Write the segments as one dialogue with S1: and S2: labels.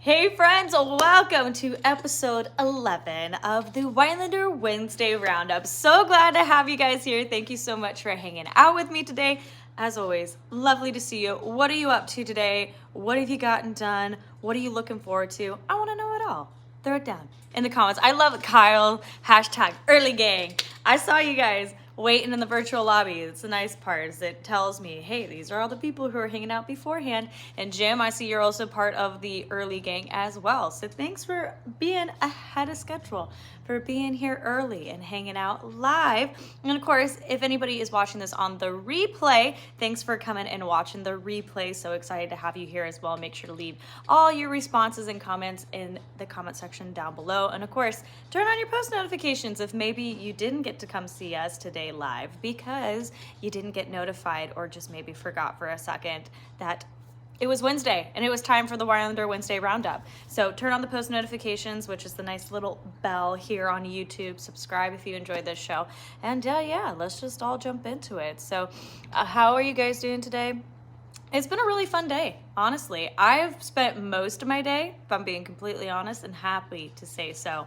S1: Hey friends, welcome to episode 11 of the Winelander Wednesday Roundup. So glad to have you guys here. Thank you so much for hanging out with me today. As always, lovely to see you. What are you up to today? What have you gotten done? What are you looking forward to? I want to know it all. Throw it down in the comments. I love Kyle, hashtag early gang. I saw you guys waiting in the virtual lobby. It's the nice part is it tells me, hey, these are all the people who are hanging out beforehand. And Jim, I see you're also part of the early gang as well. So thanks for being ahead of schedule, for being here early and hanging out live. And of course, if anybody is watching this on the replay, thanks for coming and watching the replay. So excited to have you here as well. Make sure to leave all your responses and comments in the comment section down below. And of course, turn on your post notifications if maybe you didn't get to come see us today live because you didn't get notified or just maybe forgot for a second that it was Wednesday and it was time for the Winelander Wednesday Roundup. So turn on the post notifications, which is the nice little bell here on YouTube. Subscribe if you enjoyed this show. And yeah, let's just all jump into it. So how are you guys doing today? It's been a really fun day, honestly. I've spent most of my day, if I'm being completely honest and happy to say so,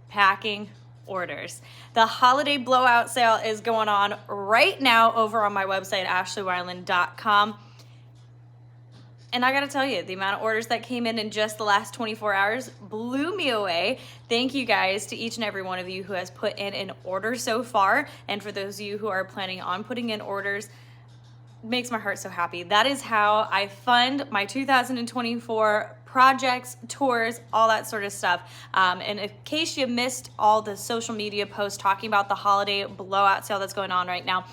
S1: packing orders. The holiday blowout sale is going on right now over on my website, ashleywineland.com. And I gotta tell you, the amount of orders that came in just the last 24 hours blew me away. Thank you guys to each and every one of you who has put in an order so far. And for those of you who are planning on putting in orders, makes my heart so happy. That is how I fund my 2024 projects, tours, all that sort of stuff. And in case you missed all the social media posts talking about the holiday blowout sale that's going on right now,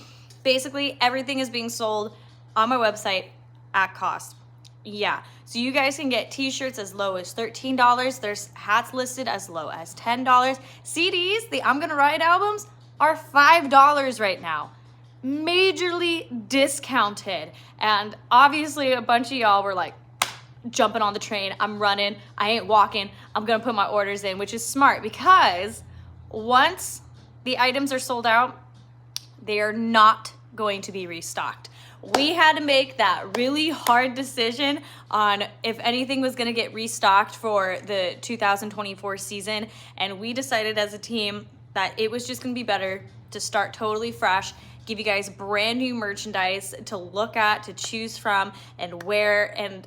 S1: basically everything is being sold on my website at cost. Yeah, so you guys can get t-shirts as low as $13. There's hats listed as low as $10. CDs, the I'm Gonna Ride albums, are $5 right now. Majorly discounted. And obviously a bunch of y'all were like jumping on the train. I'm running, I ain't walking, I'm gonna put my orders in, which is smart because once the items are sold out, they are not going to be restocked. We had to make that really hard decision on if anything was gonna get restocked for the 2024 season. And we decided as a team that it was just gonna be better to start totally fresh, give you guys brand new merchandise to look at, to choose from and wear. And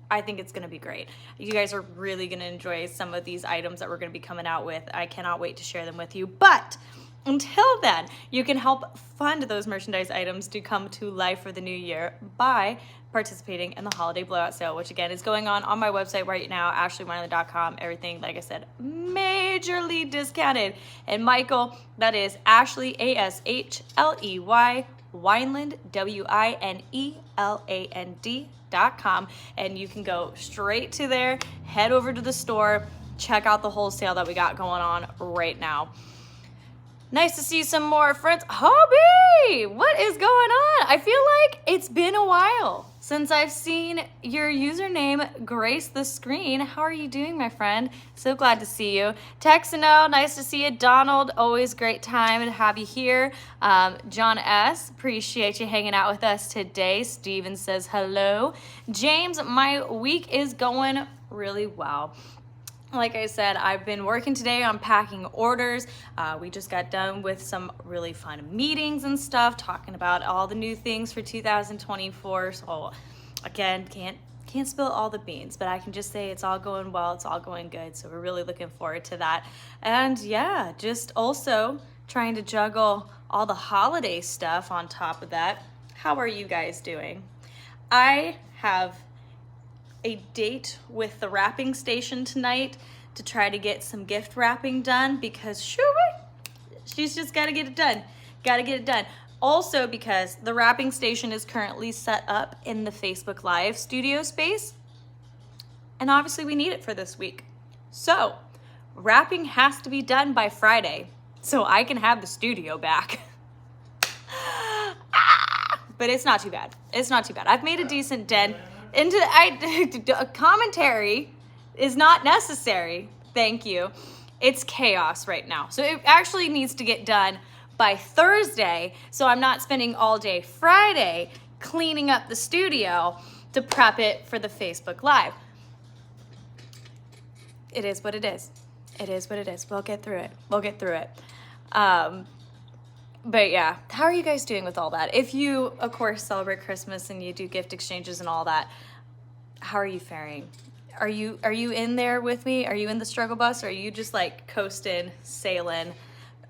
S1: I think it's gonna be great. You guys are really gonna enjoy some of these items that we're gonna be coming out with. I cannot wait to share them with you. But until then, you can help fund those merchandise items to come to life for the new year by participating in the holiday blowout sale, which again is going on my website right now, ashleywineland.com. Everything, like I said, majorly discounted. And Michael, that is Ashley, ASHLEY, Wineland, WINELAND.com. And you can go straight to there, head over to the store, check out the whole sale that we got going on right now. Nice to see some more friends. Hobie, what is going on? I feel like it's been a while since I've seen your username grace the screen. How are you doing, my friend? So glad to see you. Texano, nice to see you. Donald, always great time to have you here. John S., appreciate you hanging out with us today. Steven says hello. James, my week is going really well. Like I said, I've been working today on packing orders. We just got done with some really fun meetings and stuff, talking about all the new things for 2024. So again, can't spill all the beans, but I can just say it's all going well. It's all going good. So we're really looking forward to that. And yeah, just also trying to juggle all the holiday stuff on top of that. How are you guys doing? I have a date with the wrapping station tonight to try to get some gift wrapping done because she's just got to get it done. Also because the wrapping station is currently set up in the Facebook Live studio space. And obviously we need it for this week. So wrapping has to be done by Friday so I can have the studio back. But it's not too bad. I've made a decent dent. Commentary is not necessary. Thank you. It's chaos right now. So it actually needs to get done by Thursday. So I'm not spending all day Friday cleaning up the studio to prep it for the Facebook Live. it is what it is. It is what it is. We'll get through it. We'll get through it. But yeah, how are you guys doing with all that? If you, of course, celebrate Christmas and you do gift exchanges and all that, how are you faring? Are you in there with me? Are you in the struggle bus? Or are you just like coasting, sailing,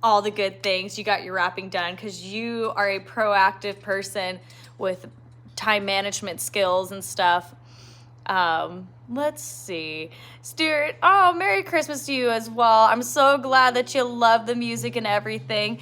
S1: all the good things? You got your wrapping done because you are a proactive person with time management skills and stuff. Let's see. Stuart, oh, Merry Christmas to you as well. I'm so glad that you love the music and everything.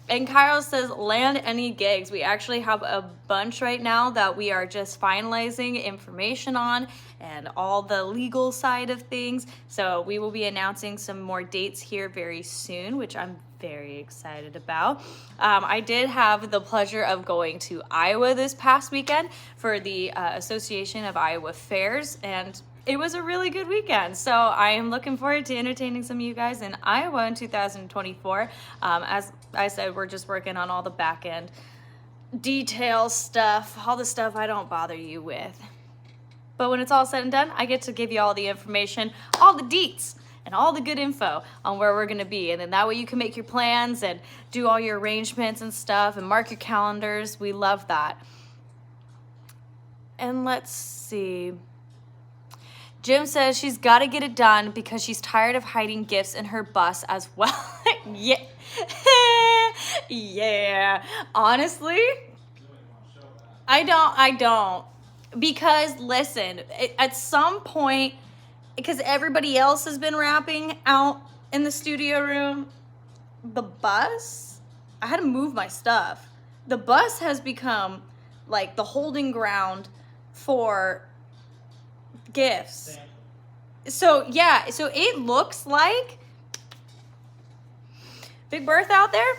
S1: And Kyle says, land any gigs. We actually have a bunch right now that we are just finalizing information on and all the legal side of things. So we will be announcing some more dates here very soon, which I'm very excited about. I did have the pleasure of going to Iowa this past weekend for the Association of Iowa Fairs, and it was a really good weekend. So I am looking forward to entertaining some of you guys in Iowa in 2024. As I said, we're just working on all the back end detail stuff, all the stuff I don't bother you with. But when it's all said and done, I get to give you all the information, all the deets, and all the good info on where we're gonna be. And then that way you can make your plans and do all your arrangements and stuff and mark your calendars. We love that. And let's see. Jim says she's got to get it done because she's tired of hiding gifts in her bus as well. Yeah. Yeah. Honestly, I don't. Because listen, at some point, because everybody else has been wrapping out in the studio room, the bus, I had to move my stuff. The bus has become like the holding ground for gifts. So yeah, so it looks like Big Bertha out there,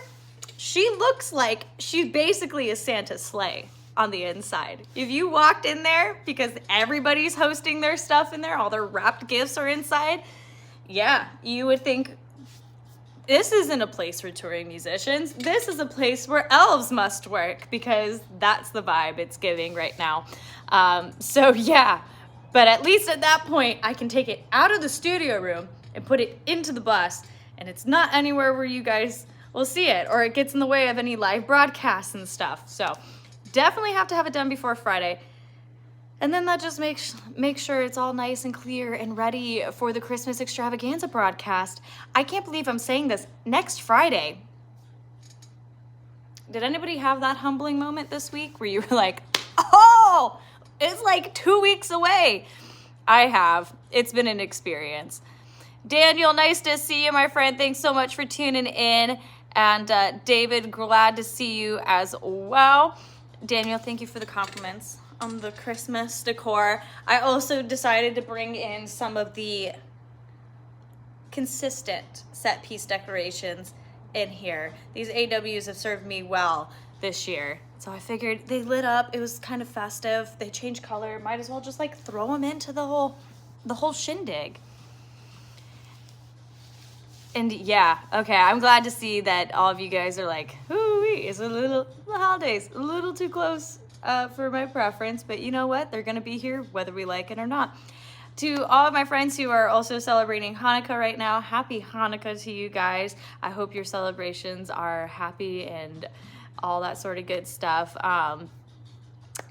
S1: she looks like she's basically a Santa sleigh on the inside. If you walked in there, because everybody's hosting their stuff in there, all their wrapped gifts are inside, yeah, you would think this isn't a place for touring musicians. This is a place where elves must work, because that's the vibe it's giving right now. So yeah, but at least at that point, I can take it out of the studio room and put it into the bus, and it's not anywhere where you guys will see it, or it gets in the way of any live broadcasts and stuff. So definitely have to have it done before Friday. And then that just makes sure it's all nice and clear and ready for the Christmas extravaganza broadcast. I can't believe I'm saying this. Next Friday. Did anybody have that humbling moment this week where you were like, oh, it's like 2 weeks away? I have. It's been an experience. Daniel, nice to see you, my friend. Thanks so much for tuning in. And David, glad to see you as well. Daniel, thank you for the compliments on the Christmas decor. I also decided to bring in some of the consistent set piece decorations in here. These AWs have served me well this year. So I figured they lit up, it was kind of festive, they changed color, might as well just like throw them into the whole shindig. And yeah, okay, I'm glad to see that all of you guys are like, ooh-wee, it's the holidays, a little too close for my preference, but you know what? They're gonna be here whether we like it or not. To all of my friends who are also celebrating Hanukkah right now, happy Hanukkah to you guys. I hope your celebrations are happy and all that sort of good stuff.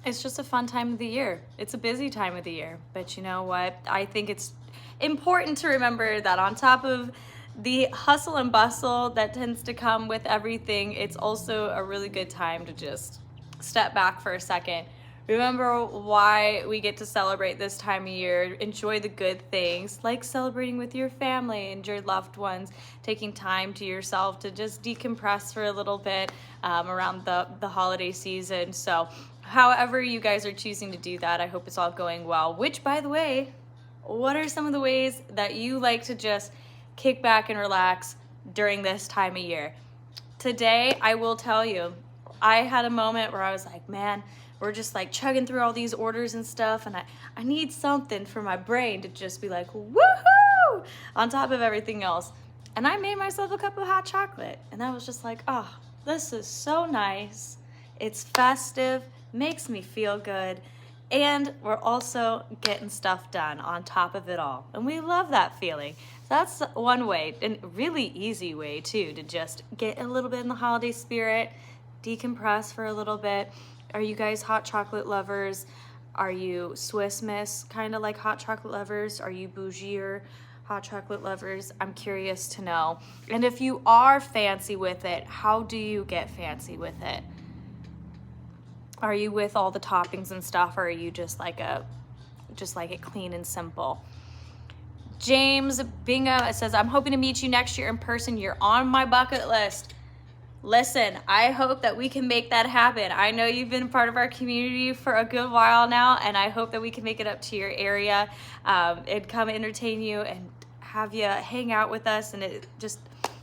S1: It's just a fun time of the year. It's a busy time of the year, but you know what? I think it's important to remember that on top of the hustle and bustle that tends to come with everything, it's also a really good time to just step back for a second. Remember why we get to celebrate this time of year. Enjoy the good things, like celebrating with your family and your loved ones, taking time to yourself to just decompress for a little bit around the holiday season. So however you guys are choosing to do that, I hope it's all going well. Which, by the way, what are some of the ways that you like to just kick back and relax during this time of year? Today, I will tell you, I had a moment where I was like, man, we're just like chugging through all these orders and stuff, and I need something for my brain to just be like, woohoo, on top of everything else. And I made myself a cup of hot chocolate, and I was just like, oh, this is so nice. It's festive, makes me feel good, And we're also getting stuff done on top of it all. And we love that feeling. That's one way, and really easy way too, to just get a little bit in the holiday spirit, decompress for a little bit. Are you guys hot chocolate lovers? Are you Swiss Miss kind of like hot chocolate lovers? Are you bougier hot chocolate lovers? I'm curious to know. And if you are fancy with it, how do you get fancy with it? Are you with all the toppings and stuff, or are you just like it clean and simple? James Bingham says, I'm hoping to meet you next year in person. You're on my bucket list. Listen, I hope that we can make that happen. I know you've been part of our community for a good while now, and I hope that we can make it up to your area and come entertain you and have you hang out with us and just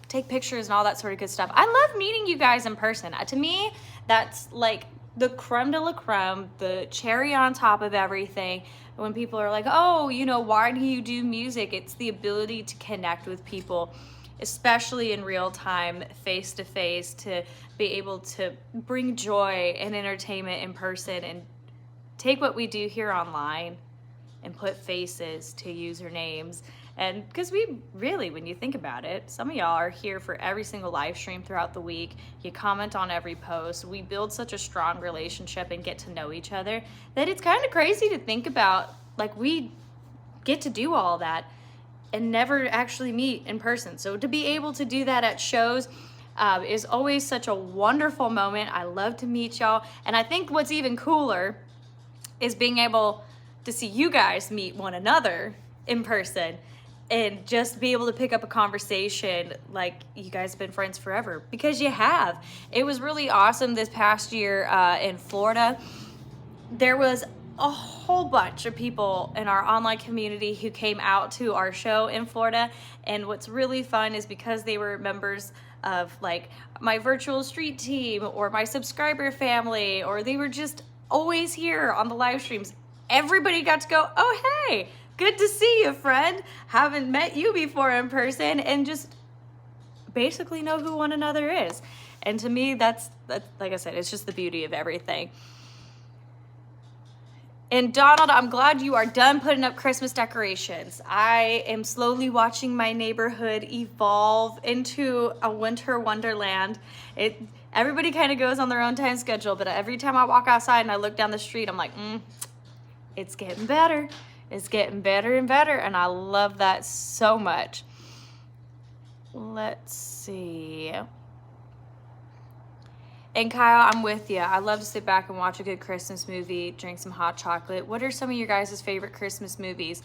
S1: take pictures and all that sort of good stuff. I love meeting you guys in person. To me, that's like the creme de la creme, the cherry on top of everything. When people are like, oh, why do you do music? It's the ability to connect with people, especially in real time, face to face, to be able to bring joy and entertainment in person and take what we do here online and put faces to usernames. And because we really, when you think about it, some of y'all are here for every single live stream throughout the week. You comment on every post. We build such a strong relationship and get to know each other that it's kind of crazy to think about, like, we get to do all that and never actually meet in person. So to be able to do that at shows is always such a wonderful moment. I love to meet y'all. And I think what's even cooler is being able to see you guys meet one another in person and just be able to pick up a conversation like you guys have been friends forever, because you have. It was really awesome this past year in Florida. There was a whole bunch of people in our online community who came out to our show in Florida. And what's really fun is because they were members of like my virtual street team or my subscriber family, or they were just always here on the live streams. Everybody got to go, oh, hey, good to see you, friend. Haven't met you before in person, and just basically know who one another is. And to me, that's like I said, it's just the beauty of everything. And Donald, I'm glad you are done putting up Christmas decorations. I am slowly watching my neighborhood evolve into a winter wonderland. Everybody kind of goes on their own time schedule, but every time I walk outside and I look down the street, I'm like, it's getting better. It's getting better and better, and I love that so much. Let's see. And Kyle, I'm with you. I love to sit back and watch a good Christmas movie, drink some hot chocolate. What are some of your guys' favorite Christmas movies?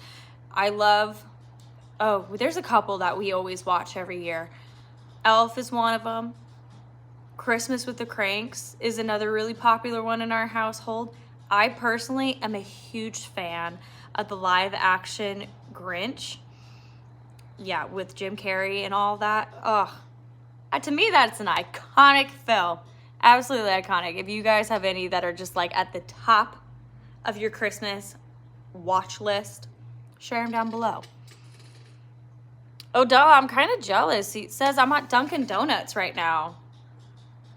S1: There's a couple that we always watch every year. Elf is one of them. Christmas with the Cranks is another really popular one in our household. I personally am a huge fan of the live action Grinch. Yeah, with Jim Carrey and all that. To me, that's an iconic film. Absolutely iconic. If you guys have any that are just like at the top of your Christmas watch list, share them down below. Odell, I'm kind of jealous. He says I'm at Dunkin' Donuts right now.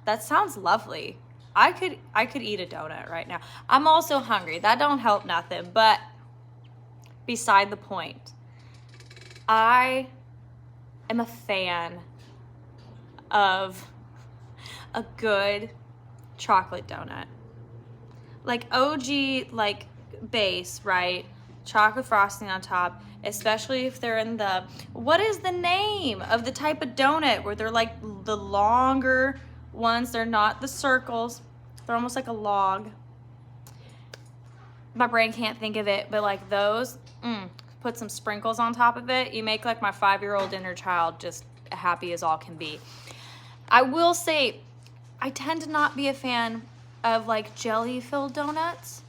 S1: That sounds lovely. I could eat a donut right now. I'm also hungry. That don't help nothing, but beside the point. I am a fan of a good chocolate donut. Like OG, like base, right? Chocolate frosting on top, especially if they're in what is the name of the type of donut where they're like the longer ones? They're not the circles. They're almost like a log. My brain can't think of it, but like those, put some sprinkles on top of it. You make like my 5-year-old inner child just happy as all can be. I will say, I tend to not be a fan of like jelly-filled donuts.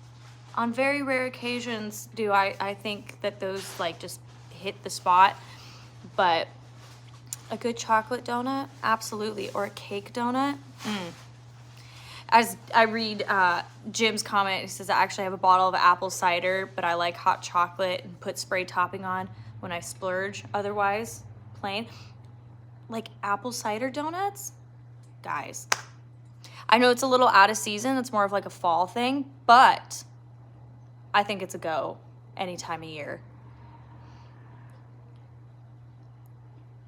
S1: On very rare occasions do I think that those like just hit the spot. But a good chocolate donut, absolutely. Or a cake donut. As I read Jim's comment, he says, I actually have a bottle of apple cider, but I like hot chocolate and put spray topping on when I splurge. Otherwise, plain. Like apple cider donuts? Guys. I know it's a little out of season. It's more of like a fall thing, but I think it's a go any time of year.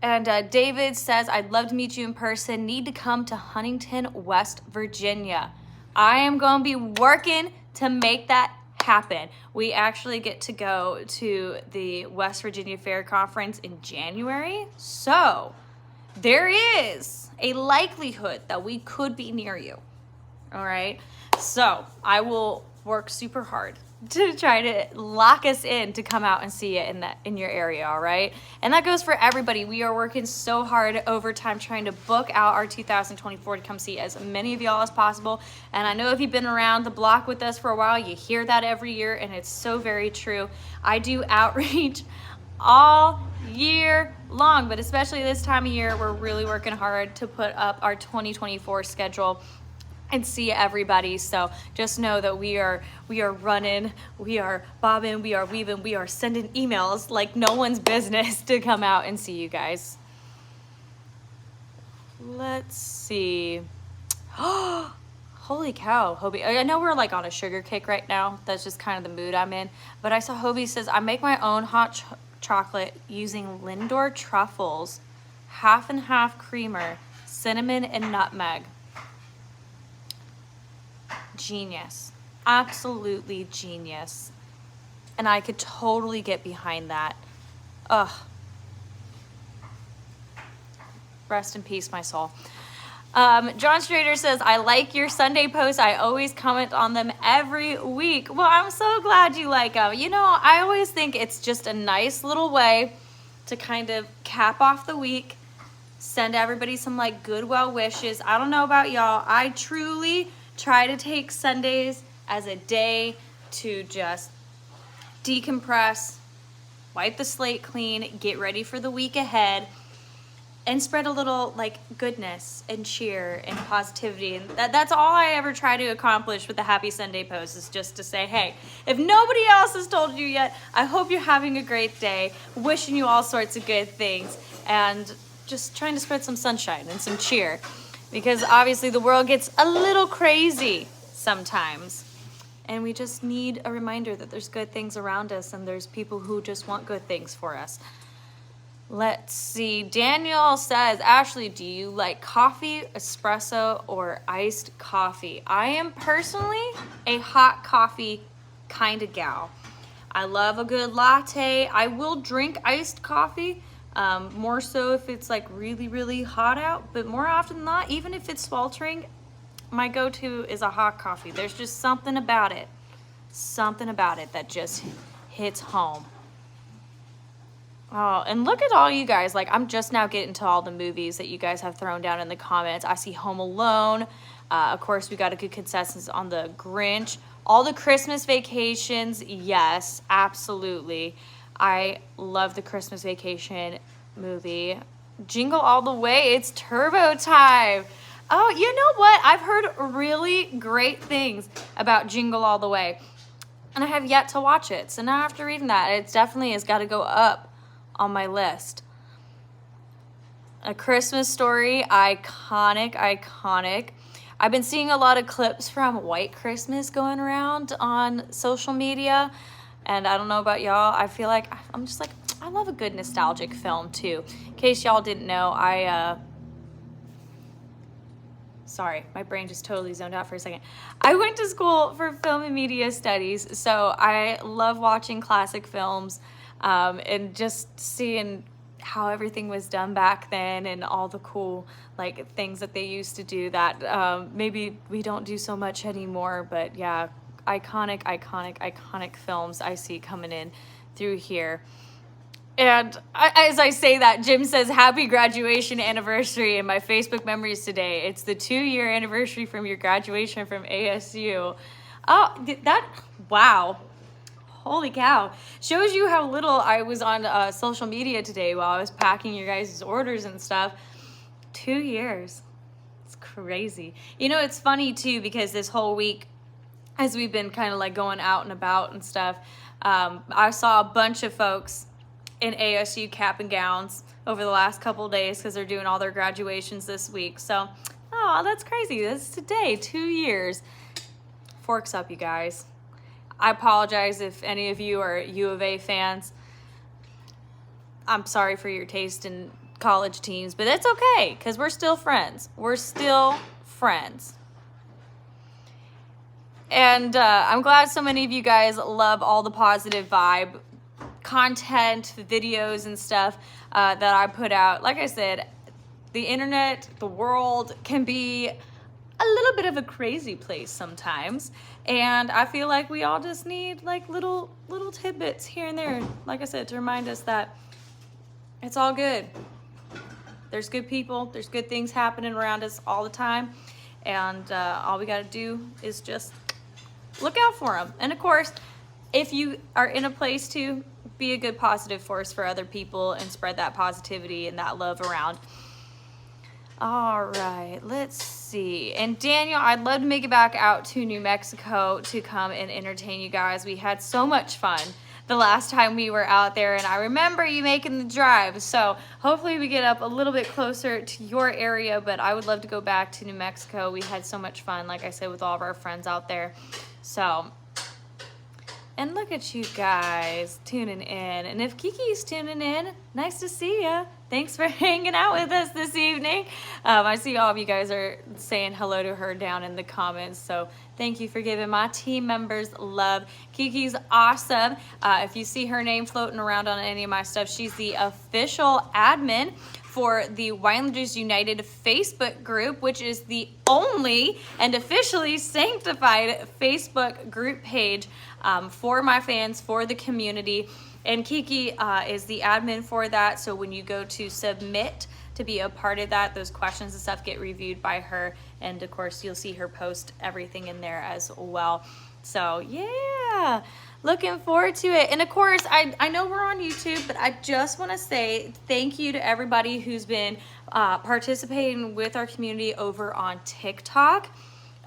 S1: And David says, I'd love to meet you in person. Need to come to Huntington, West Virginia. I am going to be working to make that happen. We actually get to go to the West Virginia Fair Conference in January. So there is a likelihood that we could be near you. All right. So I will work super hard to try to lock us in to come out and see it in your area, all right? And that goes for everybody. We are working so hard overtime trying to book out our 2024 to come see as many of y'all as possible. And I know if you've been around the block with us for a while, you hear that every year, and it's so very true. I do outreach all year long, but especially this time of year, we're really working hard to put up our 2024 schedule and see everybody. So just know that we are running, we are bobbing, we are weaving, we are sending emails like no one's business to come out and see you guys. Let's see. Holy cow, Hobie. I know we're like on a sugar kick right now. That's just kind of the mood I'm in. But I saw Hobie says, I make my own hot chocolate using Lindor truffles, half and half creamer, cinnamon, and nutmeg. Genius. Absolutely genius. And I could totally get behind that. Ugh. Rest in peace, my soul. John Strader says, I like your Sunday posts. I always comment on them every week. Well, I'm so glad you like them. You know, I always think it's just a nice little way to kind of cap off the week, send everybody some like good well wishes. I don't know about y'all. I truly try to take Sundays as a day to just decompress, wipe the slate clean, get ready for the week ahead, and spread a little like goodness and cheer and positivity. And that's all I ever try to accomplish with the Happy Sunday post, is just to say, hey, if nobody else has told you yet, I hope you're having a great day, wishing you all sorts of good things, and just trying to spread some sunshine and some cheer. Because obviously the world gets a little crazy sometimes. And we just need a reminder that there's good things around us and there's people who just want good things for us. Let's see. Daniel says, Ashley, do you like coffee, espresso, or iced coffee? I am personally a hot coffee kind of gal. I love a good latte. I will drink iced coffee. More so if it's like really, really hot out, but more often than not, even if it's sweltering, my go-to is a hot coffee. There's just something about it that just hits home. Oh, and look at all you guys. Like, I'm just now getting to all the movies that you guys have thrown down in the comments. I see Home Alone. Of course, we got a good consensus on the Grinch. All the Christmas Vacations, yes, absolutely. I love the Christmas Vacation movie. Jingle All the Way, it's turbo time. Oh, you know what? I've heard really great things about Jingle All the Way, and I have yet to watch it. So now after reading that, it definitely has got to go up on my list. A Christmas Story, iconic, iconic. I've been seeing a lot of clips from White Christmas going around on social media. And I don't know about y'all, I feel like I'm just like, I love a good nostalgic film too. In case y'all didn't know, sorry, my brain just totally zoned out for a second. I went to school for film and media studies, so I love watching classic films and just seeing how everything was done back then and all the cool like things that they used to do that maybe we don't do so much anymore, but yeah. Iconic, iconic, iconic films I see coming in through here. And as I say that, Jim says, happy graduation anniversary in my Facebook memories today. It's the 2-year anniversary from your graduation from ASU. Oh, wow. Holy cow. Shows you how little I was on social media today while I was packing your guys' orders and stuff. 2 years. It's crazy. You know, it's funny too, because this whole week, as we've been kind of like going out and about and stuff, I saw a bunch of folks in ASU cap and gowns over the last couple of days because they're doing all their graduations this week. So, oh, that's crazy. That's today, 2 years. Forks up, you guys. I apologize if any of you are U of A fans. I'm sorry for your taste in college teams, but it's okay because we're still friends. We're still friends. And I'm glad so many of you guys love all the positive vibe content, videos, and stuff that I put out. Like I said, the internet, the world can be a little bit of a crazy place sometimes, and I feel like we all just need like little tidbits here and there, like I said, to remind us that it's all good. There's good people, there's good things happening around us all the time, and all we got to do is just look out for them. And of course, if you are in a place to be a good positive force for other people and spread that positivity and that love around. All right, let's see. And Daniel, I'd love to make it back out to New Mexico to come and entertain you guys. We had so much fun the last time we were out there, and I remember you making the drive. So hopefully we get up a little bit closer to your area, but I would love to go back to New Mexico. We had so much fun, like I said, with all of our friends out there. So, and look at you guys tuning in. And if Kiki's tuning in, nice to see ya. Thanks for hanging out with us this evening. I see all of you guys are saying hello to her down in the comments. So thank you for giving my team members love. Kiki's awesome. If you see her name floating around on any of my stuff, she's the official admin for the Winelanders United Facebook group, which is the only and officially sanctified Facebook group page for my fans, for the community. And Kiki is the admin for that. So when you go to submit to be a part of that, those questions and stuff get reviewed by her. And of course, you'll see her post everything in there as well. So yeah, looking forward to it. And of course, I know we're on YouTube, but I just want to say thank you to everybody who's been participating with our community over on TikTok.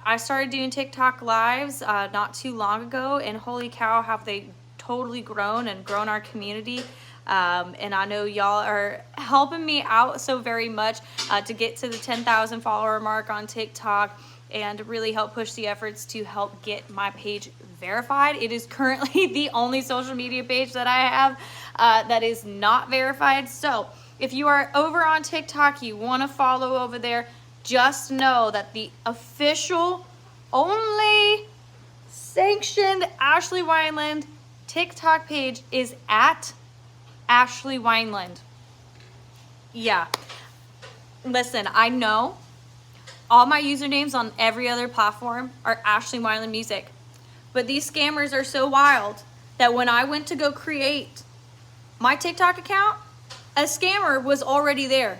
S1: I started doing TikTok Lives not too long ago, and holy cow, have they totally grown our community. And I know y'all are helping me out so very much to get to the 10,000 follower mark on TikTok and really help push the efforts to help get my page verified. It is currently the only social media page that I have that is not verified. So if you are over on TikTok, you want to follow over there, just know that the official, only sanctioned Ashley Wineland TikTok page is at Ashley Wineland. Yeah. Listen, I know all my usernames on every other platform are Ashley Wineland Music, but these scammers are so wild that when I went to go create my TikTok account, a scammer was already there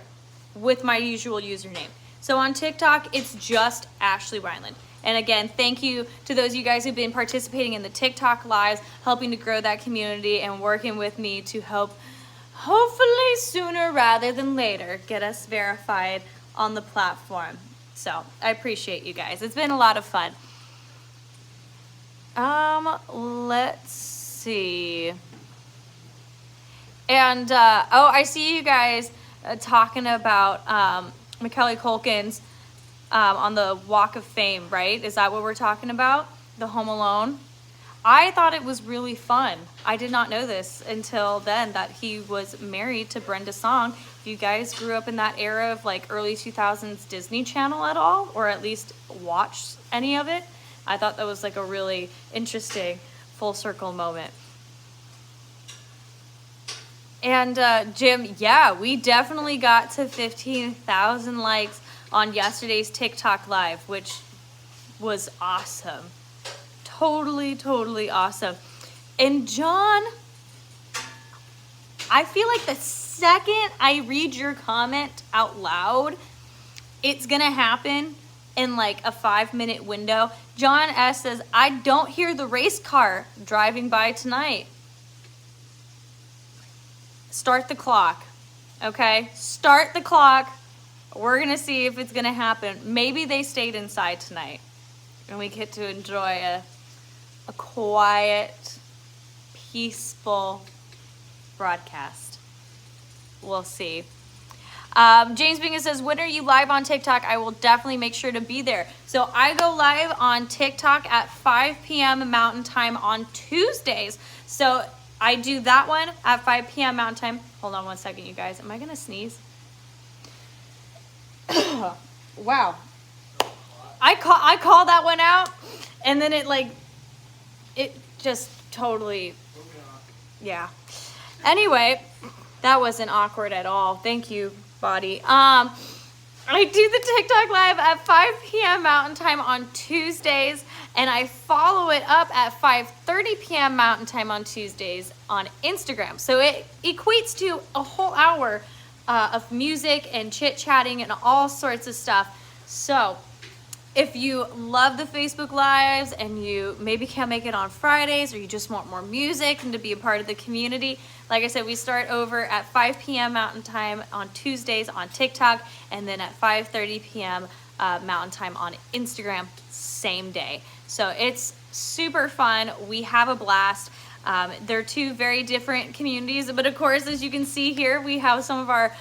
S1: with my usual username. So on TikTok, it's just Ashley Wineland. And again, thank you to those of you guys who've been participating in the TikTok Lives, helping to grow that community and working with me to help, hopefully sooner rather than later, get us verified on the platform. So I appreciate you guys. It's been a lot of fun. Let's see. And, oh, I see you guys talking about Macaulay Culkin's on the Walk of Fame, right? Is that what we're talking about? The Home Alone? I thought it was really fun. I did not know this until then, that he was married to Brenda Song. If you guys grew up in that era of like early 2000s Disney Channel at all, or at least watched any of it, I thought that was like a really interesting full circle moment. And Jim, yeah, we definitely got to 15,000 likes on yesterday's TikTok Live, which was awesome. Totally awesome. And John, I feel like the second I read your comment out loud, it's gonna happen in like a 5-minute window. John S says, I don't hear the race car driving by tonight. Start the clock, okay? Start the clock. We're gonna see if it's gonna happen. Maybe they stayed inside tonight and we get to enjoy a quiet, peaceful broadcast. We'll see. James Bingham says, when are you live on TikTok? I will definitely make sure to be there. So I go live on TikTok at 5 p.m. Mountain Time on Tuesdays. So I do that one at 5 p.m. Mountain Time. Hold on one second, you guys. Am I going to sneeze? Wow. I call that one out, and then it just totally, yeah. Anyway, that wasn't awkward at all. Thank you, body. I do the TikTok live at 5 p.m. Mountain Time on Tuesdays, and I follow it up at 5:30 p.m. Mountain Time on Tuesdays on Instagram. So it equates to a whole hour of music and chit-chatting and all sorts of stuff. So if you love the Facebook Lives and you maybe can't make it on Fridays, or you just want more music and to be a part of the community, like I said, we start over at 5 p.m. Mountain Time on Tuesdays on TikTok, and then at 5:30 p.m. Mountain Time on Instagram, same day. So it's super fun. We have a blast. They're two very different communities, but of course, as you can see here, we have some of our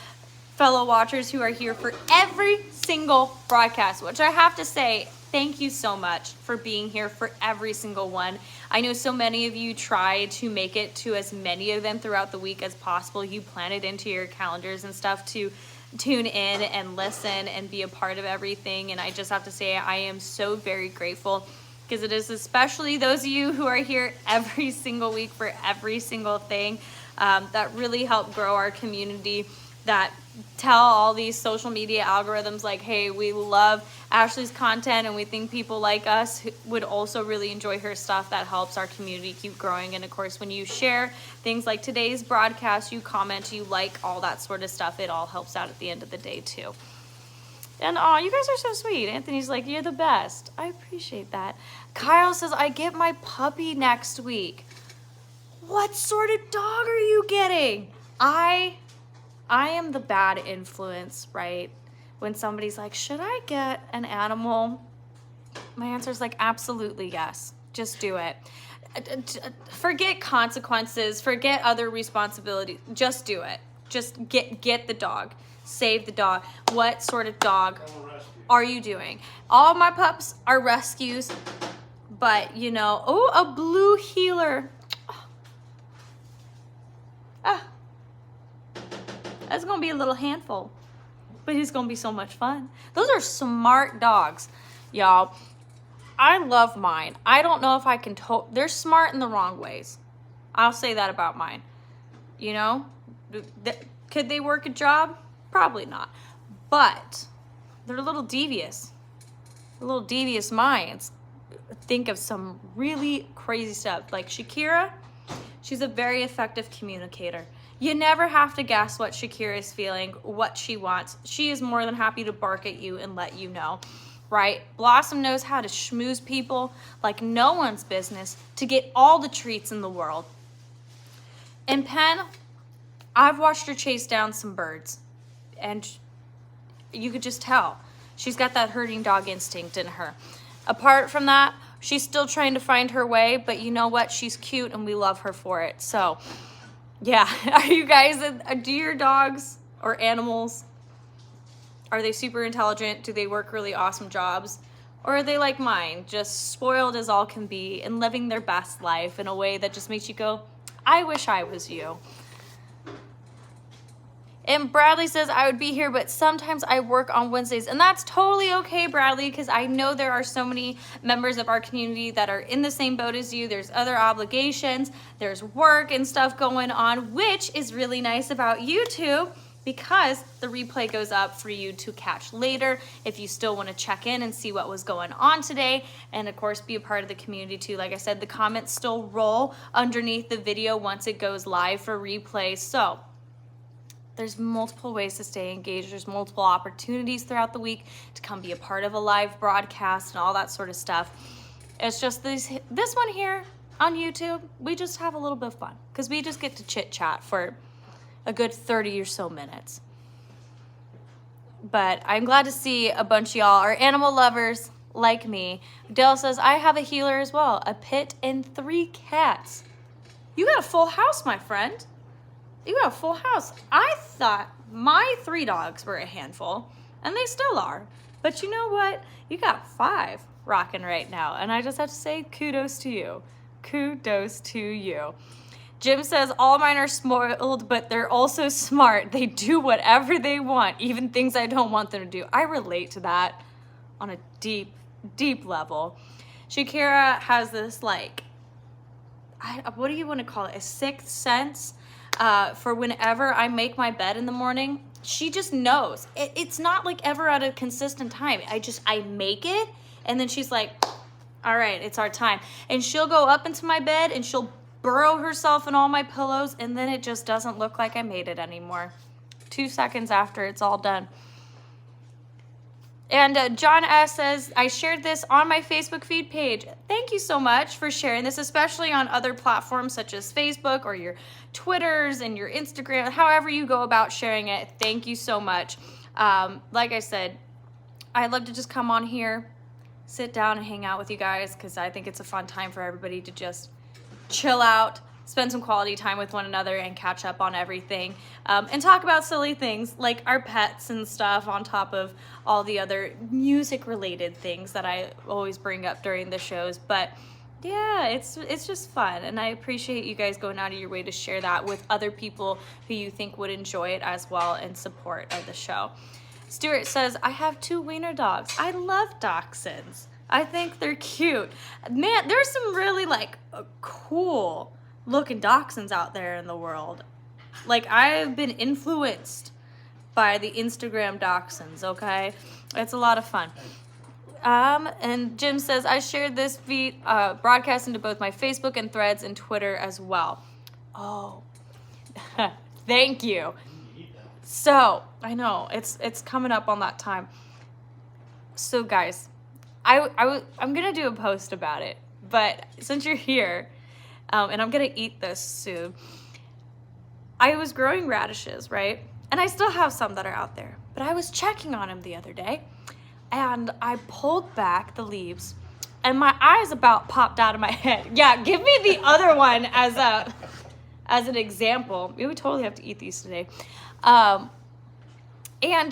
S1: fellow watchers who are here for every single broadcast, which I have to say, thank you so much for being here for every single one. I know so many of you try to make it to as many of them throughout the week as possible. You plan it into your calendars and stuff to tune in and listen and be a part of everything. And I just have to say, I am so very grateful, because it is especially those of you who are here every single week for every single thing that really help grow our community, that tell all these social media algorithms like, hey, we love Ashley's content and we think people like us would also really enjoy her stuff. That helps our community keep growing. And of course, when you share things like today's broadcast, you comment, you like, all that sort of stuff, it all helps out at the end of the day too. And oh, you guys are so sweet. Anthony's like, you're the best. I appreciate that. Kyle says, I get my puppy next week. What sort of dog are you getting? I am the bad influence, right? When somebody's like, should I get an animal? My answer is like, absolutely yes. Just do it. Forget consequences. Forget other responsibilities. Just do it. Just get the dog. Save the dog. What sort of dog are you doing? All my pups are rescues, but you know, oh, a blue heeler. That's gonna be a little handful, but he's gonna be so much fun. Those are smart dogs, y'all. I love mine. I don't know if I can they're smart in the wrong ways. I'll say that about mine. You know, could they work a job? Probably not, but they're a little devious. Little devious minds think of some really crazy stuff. Like Shakira, she's a very effective communicator. You never have to guess what Shakira is feeling, what she wants. She is more than happy to bark at you and let you know, right? Blossom knows how to schmooze people like no one's business to get all the treats in the world. And Pen, I've watched her chase down some birds, and you could just tell. She's got that herding dog instinct in her. Apart from that, she's still trying to find her way, but you know what? She's cute and we love her for it. So yeah, are you guys, do your dogs or animals, are they super intelligent? Do they work really awesome jobs? Or are they like mine, just spoiled as all can be and living their best life in a way that just makes you go, I wish I was you. And Bradley says, I would be here, but sometimes I work on Wednesdays. And that's totally okay, Bradley, because I know there are so many members of our community that are in the same boat as you. There's other obligations, there's work and stuff going on, which is really nice about YouTube, because the replay goes up for you to catch later if you still want to check in and see what was going on today. And of course, be a part of the community too. Like I said, the comments still roll underneath the video once it goes live for replay. So there's multiple ways to stay engaged. There's multiple opportunities throughout the week to come be a part of a live broadcast and all that sort of stuff. It's just this one here on YouTube, we just have a little bit of fun because we just get to chit chat for a good 30 or so minutes. But I'm glad to see a bunch of y'all are animal lovers like me. Dale says, I have a healer as well, a pit and 3 cats. You got a full house, my friend. You got a full house. I thought my 3 dogs were a handful, and they still are. But you know what? You got 5 rocking right now, and I just have to say kudos to you. Kudos to you. Jim says, all mine are spoiled, but they're also smart. They do whatever they want, even things I don't want them to do. I relate to that on a deep, deep level. Shakira has this, like, what do you want to call it? A 6th sense for whenever I make my bed in the morning. She just knows. It's not like ever at a consistent time. I make it, and then she's like, all right, it's our time. And she'll go up into my bed, and she'll burrow herself in all my pillows, and then it just doesn't look like I made it anymore. 2 seconds after it's all done. And John S. says, I shared this on my Facebook feed page. Thank you so much for sharing this, especially on other platforms such as Facebook or your Twitters and your Instagram, however you go about sharing it. Thank you so much. Like I said, I love to just come on here, sit down and hang out with you guys, because I think it's a fun time for everybody to just chill out, spend some quality time with one another, and catch up on everything, and talk about silly things like our pets and stuff, on top of all the other music related things that I always bring up during the shows. But yeah, it's just fun, and I appreciate you guys going out of your way to share that with other people who you think would enjoy it as well and support of the show. Stuart says, I have 2 wiener dogs. I love dachshunds. I think they're cute. Man, there's some really like cool looking dachshunds out there in the world. Like, I've been influenced by the Instagram dachshunds, okay? It's a lot of fun. And Jim says, I shared this feed broadcast into both my Facebook and Threads and Twitter as well. Oh, thank you. So, I know, it's coming up on that time. So, guys, I'm going to do a post about it, but since you're here, and I'm going to eat this soon, I was growing radishes, right? And I still have some that are out there, but I was checking on them the other day, and I pulled back the leaves, and my eyes about popped out of my head. Yeah, give me the other one as an example. We would totally have to eat these today. And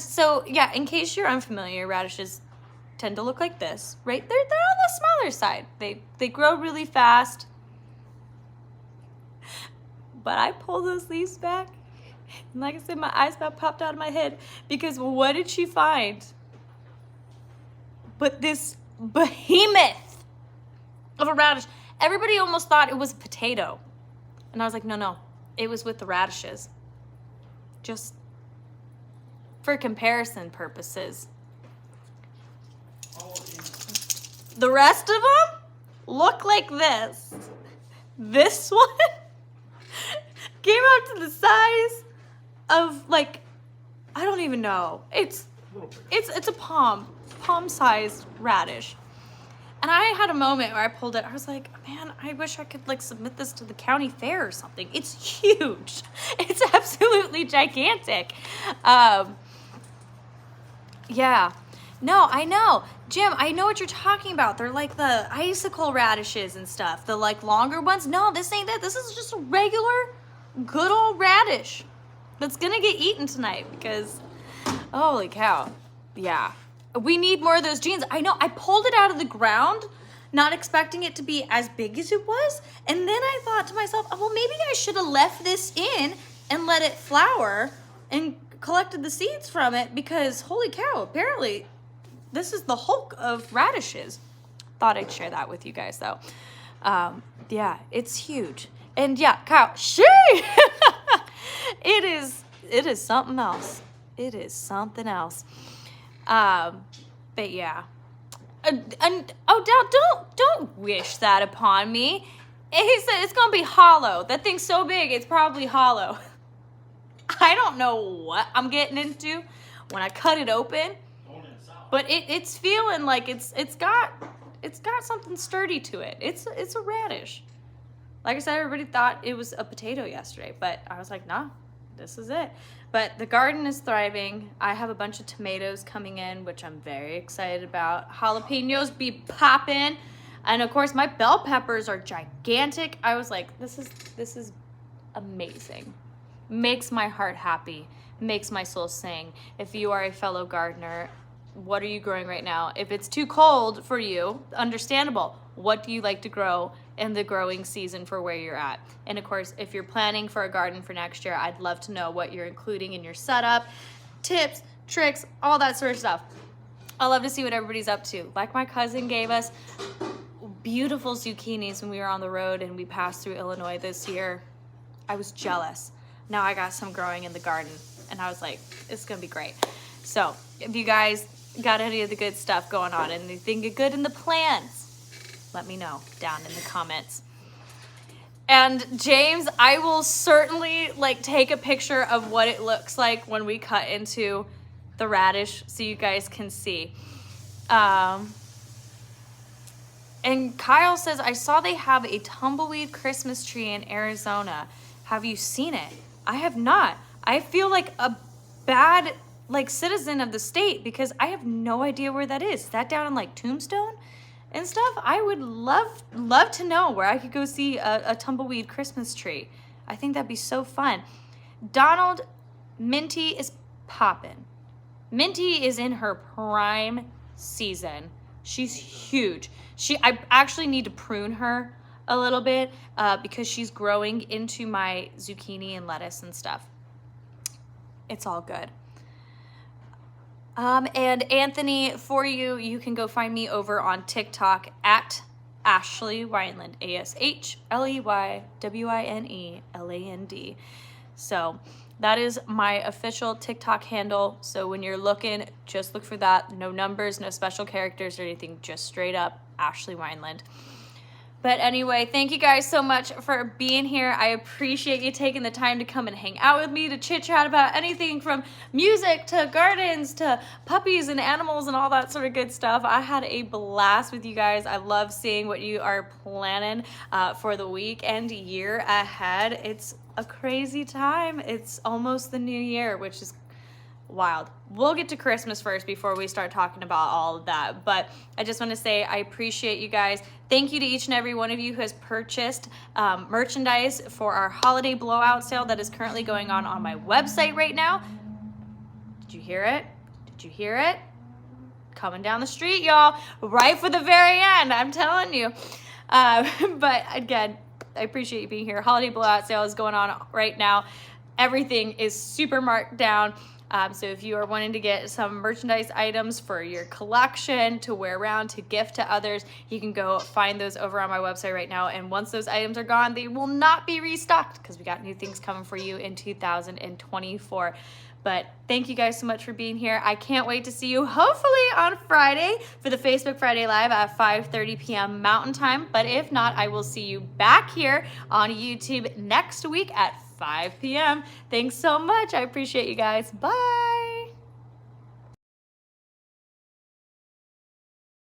S1: so, yeah, in case you're unfamiliar, radishes tend to look like this, right? They're on the smaller side. They grow really fast. But I pulled those leaves back, and like I said, my eyes about popped out of my head, because what did she find but this behemoth of a radish? Everybody almost thought it was a potato. And I was like, no, it was with the radishes. Just for comparison purposes. The rest of them look like this. This one came out to the size of, like, I don't even know. It's a palm-sized radish. And I had a moment where I pulled it. I was like, man, I wish I could, like, submit this to the county fair or something. It's huge. It's absolutely gigantic. Yeah. No, I know. Jim, I know what you're talking about. They're like the icicle radishes and stuff. The, like, longer ones. No, this ain't that. This is just a regular, good old radish that's gonna get eaten tonight, because, holy cow. Yeah. We need more of those genes. I know. I pulled it out of the ground, not expecting it to be as big as it was. And then I thought to myself, oh, well, maybe I should have left this in and let it flower and collected the seeds from it, because, holy cow, apparently this is the Hulk of radishes. Thought I'd share that with you guys, though. Yeah, it's huge. And yeah, Kyle, it is something else. It is something else. But yeah. And Odell, don't wish that upon me. He said it's gonna be hollow. That thing's so big, it's probably hollow. I don't know what I'm getting into when I cut it open, but it's feeling like it's got something sturdy to it. It's a radish. Like I said, everybody thought it was a potato yesterday, but I was like, nah, this is it. But the garden is thriving. I have a bunch of tomatoes coming in, which I'm very excited about. Jalapenos be popping. And of course, my bell peppers are gigantic. I was like, this is amazing. makes my heart happy, makes my soul sing. If you are a fellow gardener, what are you growing right now? If it's too cold for you, understandable. What do you like to grow in the growing season for where you're at? And of course, if you're planning for a garden for next year, I'd love to know what you're including in your setup, tips, tricks, all that sort of stuff. I love to see what everybody's up to. Like my cousin gave us beautiful zucchinis when we were on the road and we passed through Illinois this year. I was jealous. Now I got some growing in the garden and I was like, it's gonna be great. So if you guys got any of the good stuff going on and you think you're good in the plans, let me know down in the comments. And James, I will certainly like take a picture of what it looks like when we cut into the radish so you guys can see. And Kyle says, I saw they have a tumbleweed Christmas tree in Arizona. Have you seen it? I have not. I feel like a bad like citizen of the state because I have no idea where that is. Is that down in like Tombstone and stuff? I would love to know where I could go see a tumbleweed Christmas tree. I think that'd be so fun. Donald, Minty is poppin'. Minty is in her prime season. She's huge. I actually need to prune her a little bit because she's growing into my zucchini and lettuce and stuff. It's all good. And Anthony, for you, you can go find me over on TikTok at Ashley Wineland, ASHLEYWINELAND. So that is my official TikTok handle. So when you're looking, just look for that. No numbers, no special characters or anything, just straight up Ashley Wineland. But anyway, thank you guys so much for being here. I appreciate you taking the time to come and hang out with me to chit chat about anything from music to gardens to puppies and animals and all that sort of good stuff. I had a blast with you guys. I love seeing what you are planning for the week and year ahead. It's a crazy time. It's almost the new year, which is wild. We'll get to Christmas first before we start talking about all of that. But I just want to say I appreciate you guys. Thank you to each and every one of you who has purchased merchandise for our holiday blowout sale that is currently going on my website right now. Did you hear it? Did you hear it? Coming down the street, y'all, right for the very end, I'm telling you. But again, I appreciate you being here. Holiday blowout sale is going on right now. Everything is super marked down. So if you are wanting to get some merchandise items for your collection to wear around, to gift to others, you can go find those over on my website right now. And once those items are gone, they will not be restocked because we got new things coming for you in 2024. But thank you guys so much for being here. I can't wait to see you hopefully on Friday for the Facebook Friday Live at 5:30 p.m. Mountain Time. But if not, I will see you back here on YouTube next week at 5 p.m. Thanks so much. I appreciate you guys. Bye.